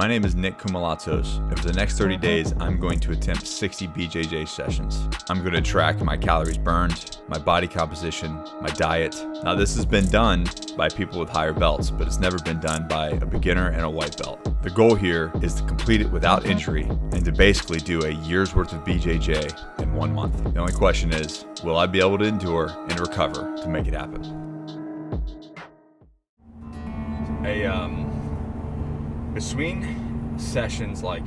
My name is Nick Koumalatsos, and for the next 30 days, I'm going to attempt 60 BJJ sessions. I'm going to track my calories burned, my body composition, my diet. Now, this has been done by people with higher belts, but it's never been done by a beginner and a white belt. The goal here is to complete it without injury and to basically do a year's worth of BJJ in 1 month. The only question is, will I be able to endure and recover to make it happen? Between sessions like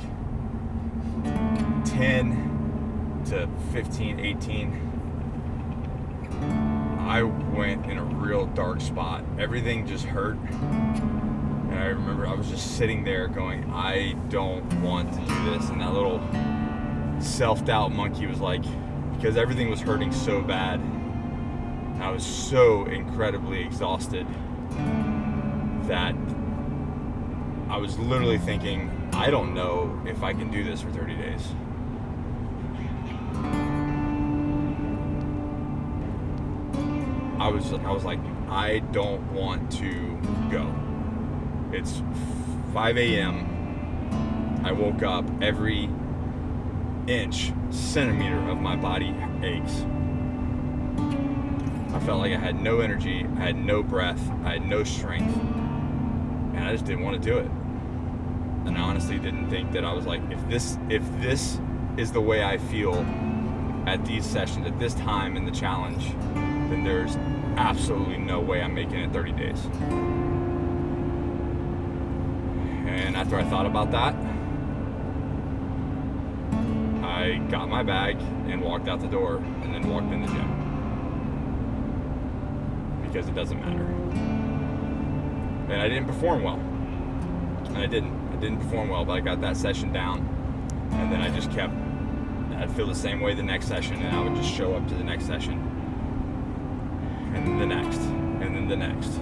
10 to 15, 18, I went in a real dark spot. Everything just hurt. And I remember I was just sitting there going, I don't want to do this. And that little self-doubt monkey was like, because everything was hurting so bad, I was so incredibly exhausted that I was literally thinking, I don't know if I can do this for 30 days. I was like, I don't want to go. It's 5 a.m. I woke up, every inch, centimeter of my body aches. I felt like I had no energy, I had no breath, I had no strength, and I just didn't want to do it. And I honestly didn't think that I was like, if this is the way I feel at these sessions, at this time in the challenge, then there's absolutely no way I'm making it 30 days. And after I thought about that, I got my bag and walked out the door and then walked in the gym. Because it doesn't matter. And I didn't perform well. And I didn't perform well, but I got that session down. And then I'd feel the same way the next session, and I would just show up to the next session. And then the next, and then the next.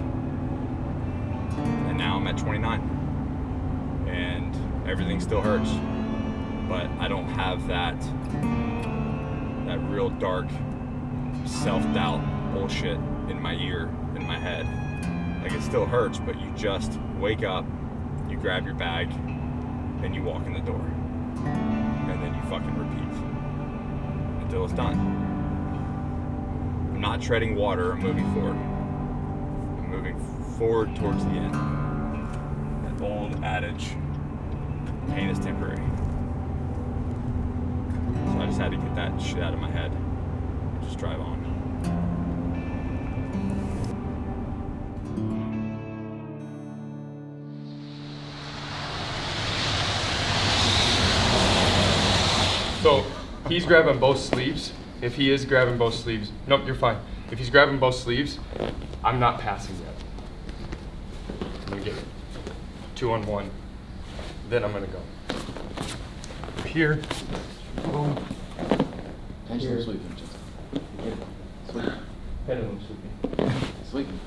And now I'm at 29. And everything still hurts. But I don't have that real dark self-doubt bullshit in my ear, in my head. Like, it still hurts, but you just wake up, you grab your bag, and you walk in the door. And then you fucking repeat until it's done. I'm not treading water, I'm moving forward. I'm moving forward towards the end. That old adage, pain is temporary. So I just had to get that shit out of my head and just drive on. So he's grabbing both sleeves. If he is grabbing both sleeves, nope, you're fine. If he's grabbing both sleeves, I'm not passing yet. I'm gonna get 2-on-1. Then I'm gonna go here. Boom. Pendulum sweeping. Pendulum sweeping. Sweeping.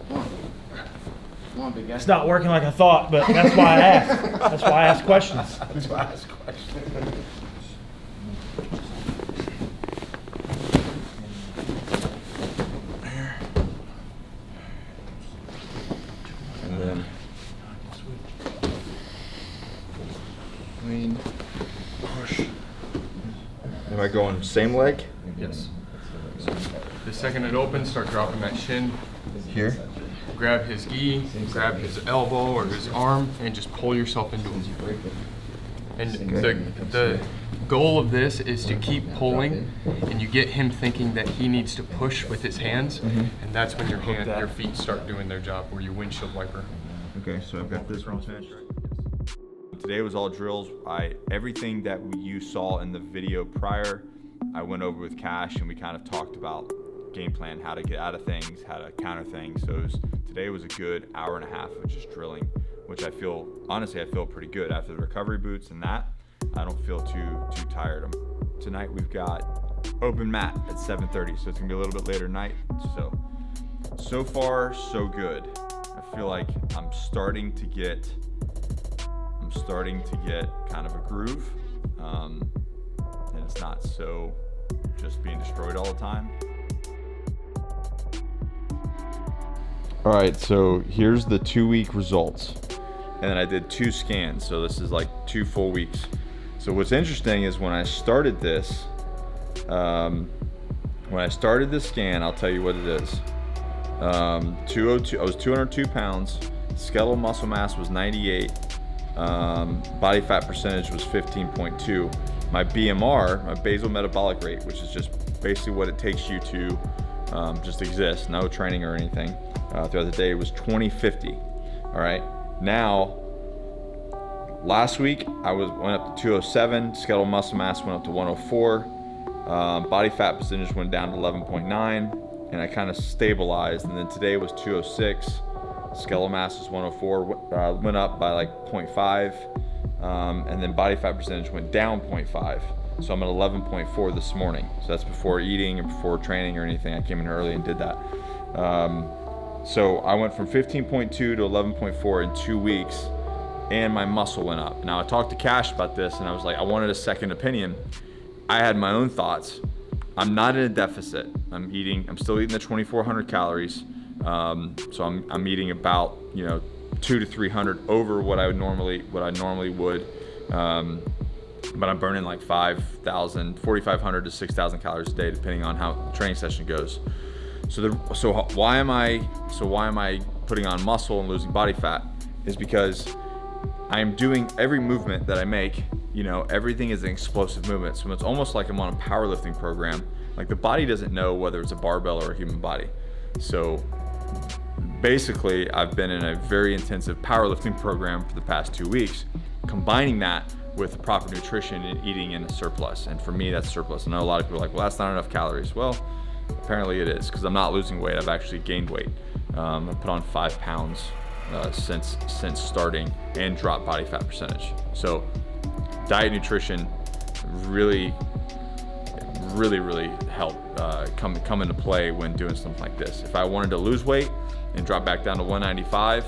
Come on, big guy. It's not working like I thought, but that's why I asked. That's why I ask questions. That's why I ask questions. And then lean, push. Am I going same leg? Yes. The second it opens, start dropping that shin. Here? Grab his gi, grab his elbow or his arm, and just pull yourself into him. And the goal of this is to keep pulling, and you get him thinking that he needs to push with his hands, and that's when your feet start doing their job, or your windshield wiper. Okay, so I've got this one finished. Today was all drills. Everything that you saw in the video prior, I went over with Cash, and we kind of talked about game plan, how to get out of things, how to counter things. So today was a good hour and a half of just drilling, which honestly I feel pretty good after the recovery boots and that. I don't feel too tired. Tonight we've got open mat at 7:30, so it's gonna be a little bit later night. So far so good. I feel like I'm starting to get kind of a groove, and it's not so just being destroyed all the time. All right, so here's the 2-week results. and then I did 2 scans. So this is like 2 full weeks. So what's interesting is when I started this, scan, I'll tell you what it is. 202, I was 202 pounds, skeletal muscle mass was 98, body fat percentage was 15.2. My BMR, my basal metabolic rate, which is just basically what it takes you to just exist, no training or anything, throughout the day, was 2050. All right, now, last week I went up to 207, skeletal muscle mass went up to 104, body fat percentage went down to 11.9, and I kind of stabilized. And then today was 206, skeletal mass was 104, went up by like 0.5, and then body fat percentage went down 0.5. So I'm at 11.4 this morning. So that's before eating or before training or anything. I came in early and did that. So I went from 15.2 to 11.4 in 2 weeks, and my muscle went up. Now I talked to Cash about this, and I was like, I wanted a second opinion. I had my own thoughts. I'm not in a deficit. I'm still eating the 2,400 calories. So I'm eating about 200 to 300 over what I normally would. But I'm burning like 4,500 to 6,000 calories a day, depending on how the training session goes. So why am I putting on muscle and losing body fat? Is because I'm doing every movement that I make. Everything is an explosive movement. So it's almost like I'm on a powerlifting program. Like the body doesn't know whether it's a barbell or a human body. So basically, I've been in a very intensive powerlifting program for the past 2 weeks, combining that with proper nutrition and eating in a surplus. And for me, that's surplus. I know a lot of people are like, well, that's not enough calories. Well, apparently it is, because I'm not losing weight. I've actually gained weight. I put on 5 pounds since starting, and dropped body fat percentage. So diet, nutrition really help come into play when doing something like this. If I wanted to lose weight and drop back down to 195,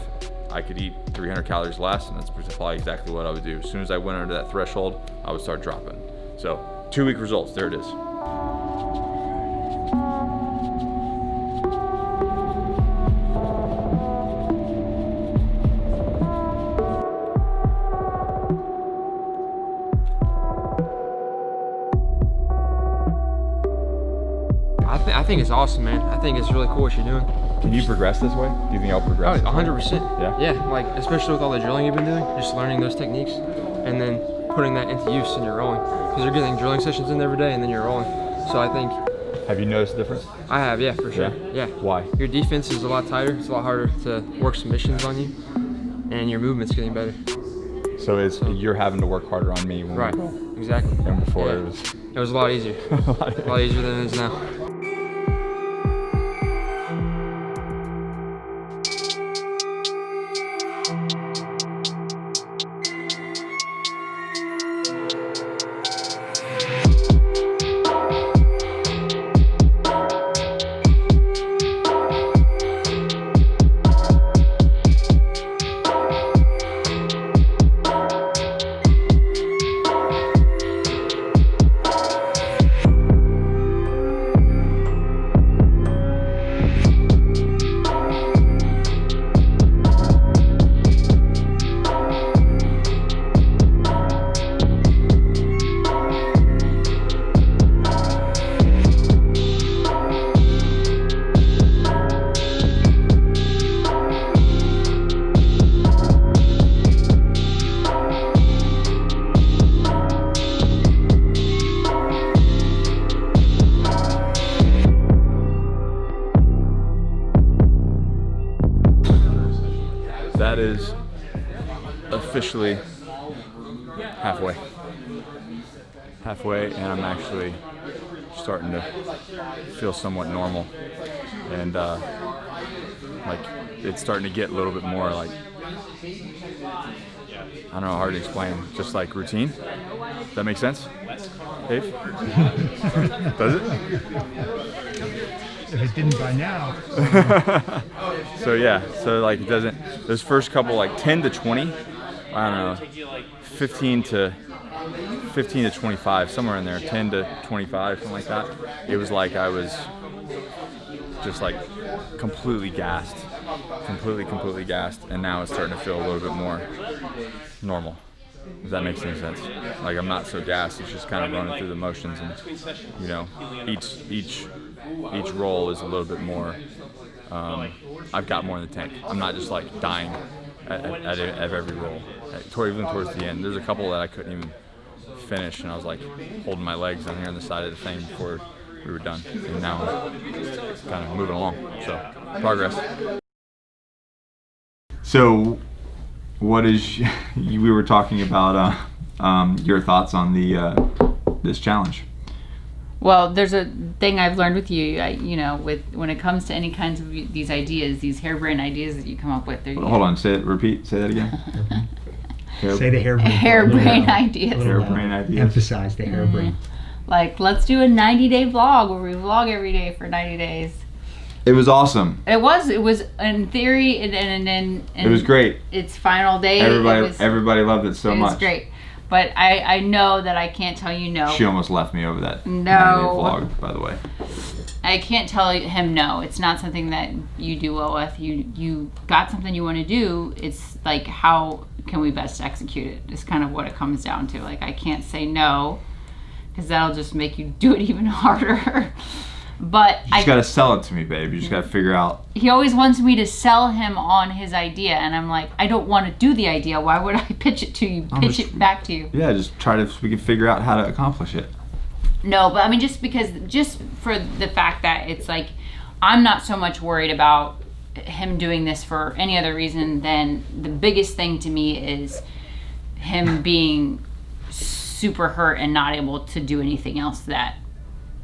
I could eat 300 calories less, and that's probably exactly what I would do. As soon as I went under that threshold, I would start dropping. So 2 week results, there it is. I think it's awesome, man. I think it's really cool what you're doing. Can you progress this way? Do you think I'll progress? Oh, 100%. Yeah? Yeah, like especially with all the drilling you've been doing, just learning those techniques and then putting that into use in your rolling. Because you're getting drilling sessions in every day and then you're rolling. So I think... Have you noticed the difference? I have, yeah, for sure. Yeah. Why? Your defense is a lot tighter. It's a lot harder to work submissions on you, and your movement's getting better. So you're having to work harder on me when Right, we roll. exactly. And before Yeah. it was a lot easier. A lot easier than it is now. That is officially halfway, and I'm actually starting to feel somewhat normal, and like it's starting to get a little bit more like, I don't know, hard to explain, just like routine. Does that make sense, Dave? Does it? If it didn't by now. So yeah, so like it doesn't, those first couple like 10 to 20, I don't know, 15 to 25, somewhere in there, 10 to 25, something like that. It was like I was just like completely gassed. completely gassed, and now it's starting to feel a little bit more normal. If that makes any sense. Like I'm not so gassed, it's just kind of running through the motions, and you know, each roll is a little bit more. I've got more in the tank. I'm not just like dying at every roll. Even towards the end, there's a couple that I couldn't even finish, and I was like holding my legs on here on the side of the thing before we were done. And now I'm kind of moving along. So progress. So, what is we were talking about your thoughts on the this challenge? Well, there's a thing I've learned with you, you know, with when it comes to any kinds of these ideas, these harebrained ideas that you come up with. Hold on, say that again. Say the harebrained. Harebrained ideas. Harebrained ideas. Emphasize the harebrained. Like, let's do a 90-day vlog where we vlog every day for 90 days. It was awesome. It was in theory, and it was great. Its final day. Everybody loved it so much. It was great. But I know that I can't tell you no. She almost left me over that no 90-day vlog, by the way. I can't tell him no. It's not something that you do well with. You got something you want to do. It's like, how can we best execute it? It's kind of what it comes down to. Like, I can't say no, because that'll just make you do it even harder. But you just gotta sell it to me, babe. You just gotta figure out. He always wants me to sell him on his idea, and I'm like, I don't want to do the idea. Why would I pitch it to you? Pitch it back to you. Yeah, just try to. We can figure out how to accomplish it. No, but I mean, just for the fact that it's like, I'm not so much worried about him doing this for any other reason than the biggest thing to me is him being super hurt and not able to do anything else that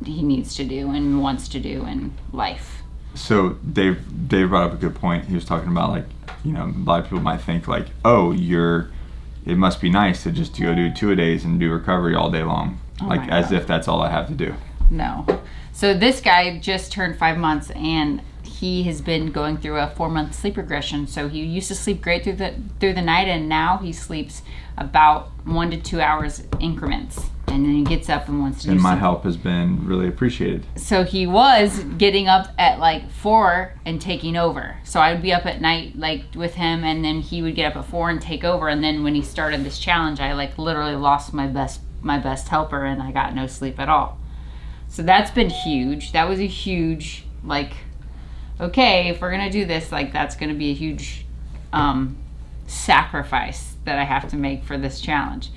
he needs to do and wants to do in life. So Dave brought up a good point. He was talking about, like, you know, a lot of people might think like, oh, it must be nice to just go do 2-a-days and do recovery all day long. Like, as if that's all I have to do. No. So this guy just turned 5 months, and he has been going through a 4-month sleep regression. So he used to sleep great through the night, and now he sleeps about 1 to 2 hours increments. And then he gets up and wants to do something. And my help has been really appreciated. So he was getting up at like 4 and taking over. So I would be up at night like with him, and then he would get up at 4 and take over. And then when he started this challenge, I like literally lost my best helper, and I got no sleep at all. So that's been huge. That was a huge, like, okay, if we're gonna do this, like, that's gonna be a huge sacrifice that I have to make for this challenge.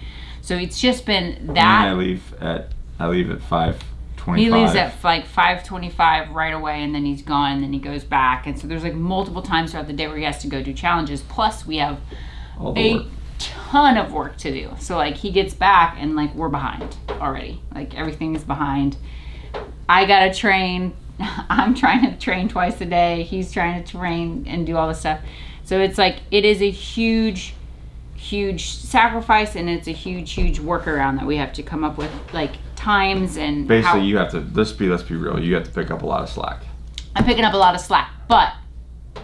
So it's just been that. And I leave at 5:25. He leaves at like 5:25 right away, and then he's gone, and then he goes back. And so there's like multiple times throughout the day where he has to go do challenges. Plus we have a ton of work to do. So like he gets back, and like we're behind already. Like everything is behind. I gotta train. I'm trying to train twice a day. He's trying to train and do all this stuff. So it's like, it is a huge sacrifice, and it's a huge workaround that we have to come up with, like times and basically you have to, let's be real, you have to pick up a lot of slack. I'm picking up a lot of slack, but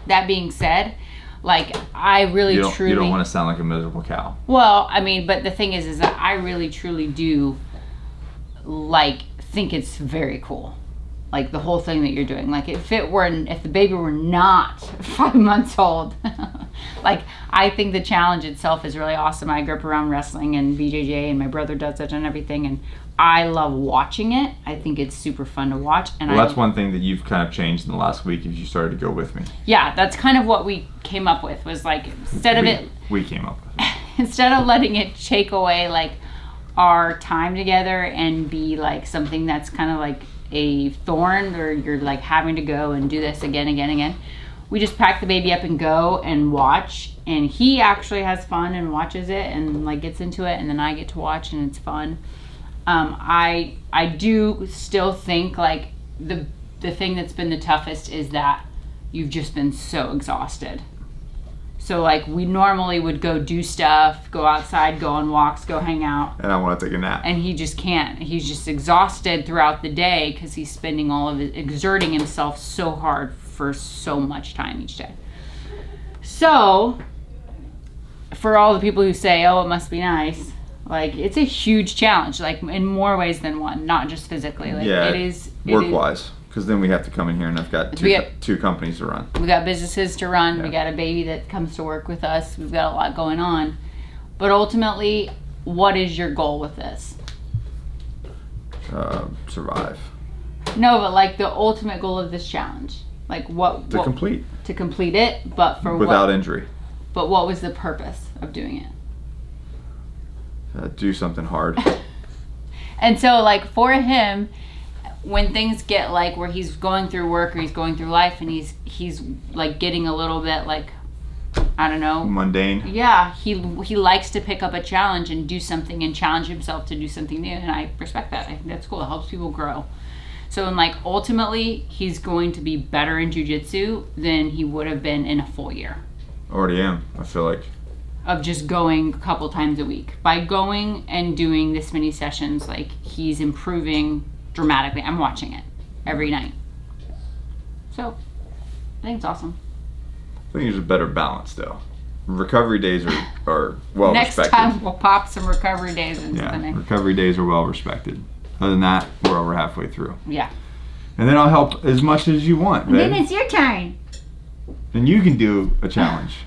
that being said, like I really truly, you don't want to sound like a miserable cow. Well, I mean, but the thing is that I really truly do like think it's very cool. Like the whole thing that you're doing, like if the baby were not 5 months old, like I think the challenge itself is really awesome. I grew up around wrestling and BJJ, and my brother does it and everything, and I love watching it. I think it's super fun to watch. And well, that's one thing that you've kind of changed in the last week, is you started to go with me. Yeah, that's kind of what we came up with, was like, we came up with it. Instead of letting it take away like our time together and be like something that's kind of like a thorn, or you're like having to go and do this again, we just pack the baby up and go and watch, and he actually has fun and watches it and like gets into it, and then I get to watch, and it's fun. I do still think like the thing that's been the toughest is that you've just been so exhausted. So like we normally would go do stuff, go outside, go on walks, go hang out. And I want to take a nap. And he just can't. He's just exhausted throughout the day because he's spending all of it, exerting himself so hard for so much time each day. So for all the people who say, oh, it must be nice, like it's a huge challenge, like in more ways than one, not just physically. Like yeah, it is work-wise. Because then we have to come in here and I've got two companies to run. We got businesses to run. Yeah. We got a baby that comes to work with us. We've got a lot going on. But ultimately, what is your goal with this? Survive. No, but like the ultimate goal of this challenge. Like To complete. To complete it, but for Without what? injury. But what was the purpose of doing it? Do something hard. And so like for him, when things get like where he's going through work or he's going through life and he's like getting a little bit like, I don't know, Mundane. yeah, he likes to pick up a challenge and do something and challenge himself to do something new, and I respect that. I think that's cool. It helps people grow. So and like ultimately he's going to be better in jiu-jitsu than he would have been in a full year Already am, I feel like. of just going a couple times a week. By going and doing this many sessions, like he's improving dramatically. I'm watching it every night. So I think it's awesome. I think there's a better balance though. Recovery days are well Next respected. time we'll pop some recovery days into the Yeah, mix. recovery days are well respected. Other than that, we're over halfway through. Yeah. And then I'll help as much as you want, And then babe. it's your turn. And you can do a challenge.